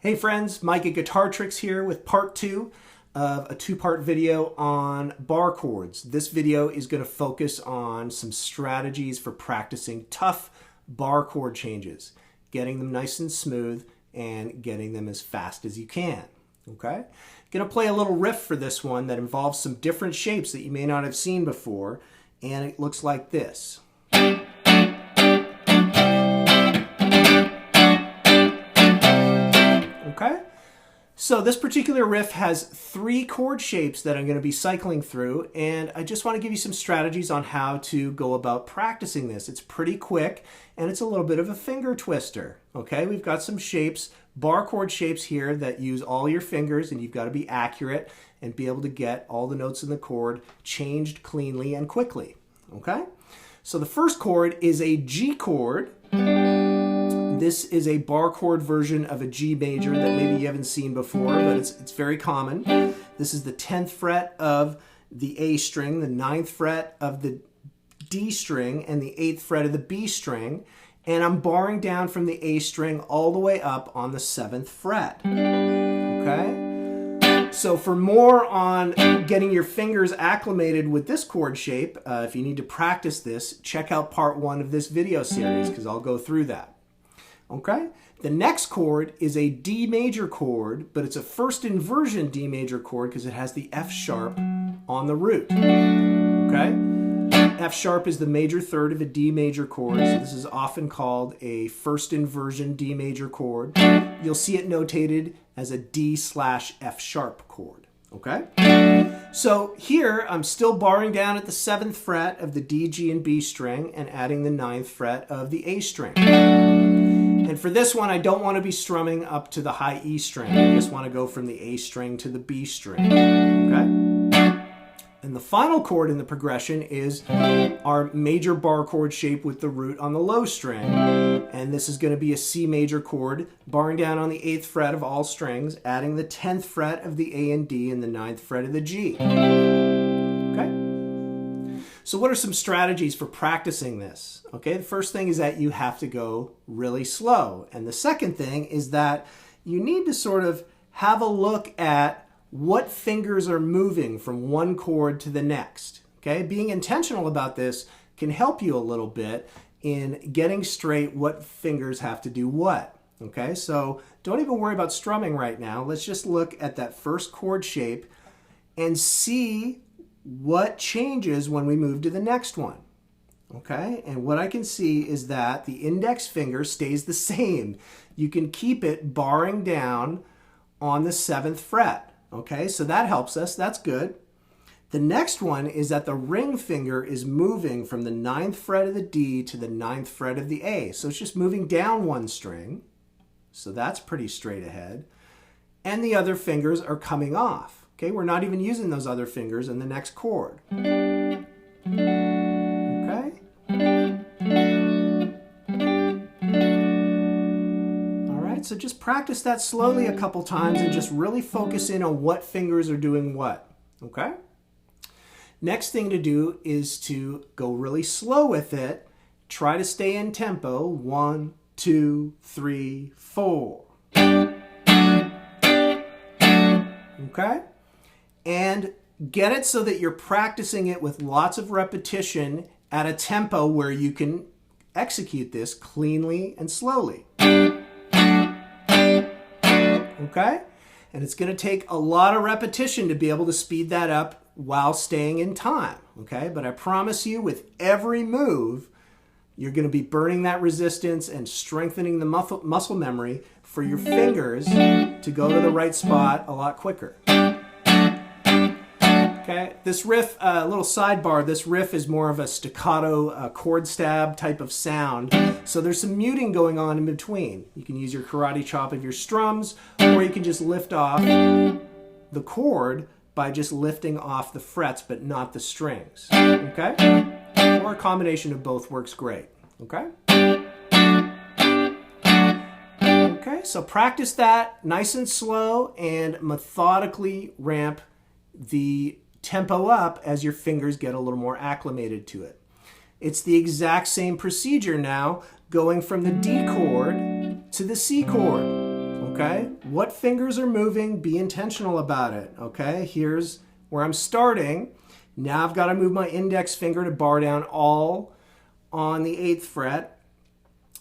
Hey friends, Mike at Guitar Tricks here with part 2 of a 2-part video on bar chords. This video is going to focus on some strategies for practicing tough bar chord changes, getting them nice and smooth and getting them as fast as you can. Okay? Going to play a little riff for this one that involves some different shapes that you may not have seen before, and it looks like this. Okay, so this particular riff has 3 chord shapes that I'm going to be cycling through, and I just want to give you some strategies on how to go about practicing this. It's pretty quick, and it's a little bit of a finger twister. Okay, we've got some shapes, bar chord shapes here that use all your fingers, and you've got to be accurate and be able to get all the notes in the chord changed cleanly and quickly. Okay, so the first chord is a G chord. This is a bar chord version of a G major that maybe you haven't seen before, but it's very common. This is the 10th fret of the A string, the 9th fret of the D string, and the 8th fret of the B string. And I'm barring down from the A string all the way up on the 7th fret. Okay? So for more on getting your fingers acclimated with this chord shape, if you need to practice this, check out part 1 of this video series because I'll go through that. Okay, the next chord is a D major chord, but it's a first inversion D major chord because it has the F sharp on the root. Okay, F sharp is the major third of a D major chord, so this is often called a first inversion D major chord. You'll see it notated as a D/F sharp chord. Okay, so here I'm still barring down at the 7th fret of the D, G, and B string and adding the 9th fret of the A string. And for this one, I don't want to be strumming up to the high E string. I just want to go from the A string to the B string. Okay? And the final chord in the progression is our major bar chord shape with the root on the low string. And this is going to be a C major chord, barring down on the 8th fret of all strings, adding the 10th fret of the A and D and the 9th fret of the G. Okay? So what are some strategies for practicing this? Okay, the first thing is that you have to go really slow. And the second thing is that you need to sort of have a look at what fingers are moving from one chord to the next. Okay, being intentional about this can help you a little bit in getting straight what fingers have to do what. Okay, so don't even worry about strumming right now. Let's just look at that first chord shape and see what changes when we move to the next one. Okay, and what I can see is that the index finger stays the same. You can keep it barring down on the 7th fret. Okay, so that helps us. That's good. The next one is that the ring finger is moving from the 9th fret of the D to the 9th fret of the A. So it's just moving down one string. So that's pretty straight ahead. And the other fingers are coming off. Okay, we're not even using those other fingers in the next chord. Okay. All right, so just practice that slowly a couple times and just really focus in on what fingers are doing what. Okay? Next thing to do is to go really slow with it. Try to stay in tempo. 1, 2, 3, 4. Okay? And get it so that you're practicing it with lots of repetition at a tempo where you can execute this cleanly and slowly. Okay? And it's going to take a lot of repetition to be able to speed that up while staying in time. Okay? But I promise you, with every move, you're going to be burning that resistance and strengthening the muscle memory for your fingers to go to the right spot a lot quicker. Okay, this riff, a little sidebar, this riff is more of a staccato chord stab type of sound. So there's some muting going on in between. You can use your karate chop of your strums, or you can just lift off the chord by just lifting off the frets, but not the strings. Okay? Or a combination of both works great. Okay? Okay, so practice that nice and slow and methodically ramp the tempo up as your fingers get a little more acclimated to it. It's the exact same procedure now going from the D chord to the C chord. Okay, what fingers are moving? Be intentional about it. Okay, here's where I'm starting. Now I've got to move my index finger to bar down all on the 8th fret.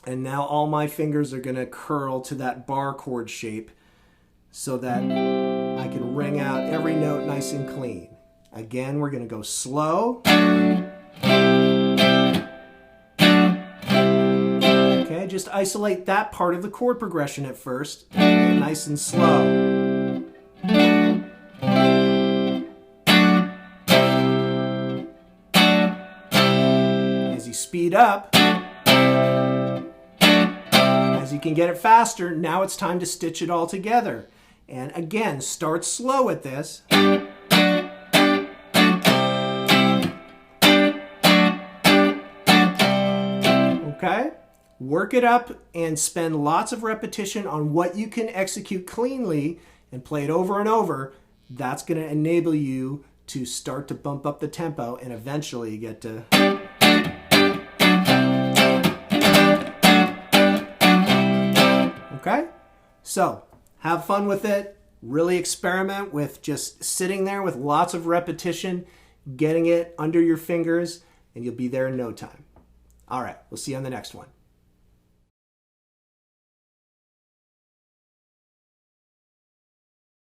And now all my fingers are going to curl to that bar chord shape so that I can ring out every note nice and clean. Again, we're going to go slow. Okay, just isolate that part of the chord progression at first. Nice and slow. As you speed up, as you can get it faster, now it's time to stitch it all together. And again, start slow at this. Okay? Work it up and spend lots of repetition on what you can execute cleanly and play it over and over. That's going to enable you to start to bump up the tempo and eventually get to... Okay? So, have fun with it. Really experiment with just sitting there with lots of repetition, getting it under your fingers, and you'll be there in no time. All right, we'll see you on the next one.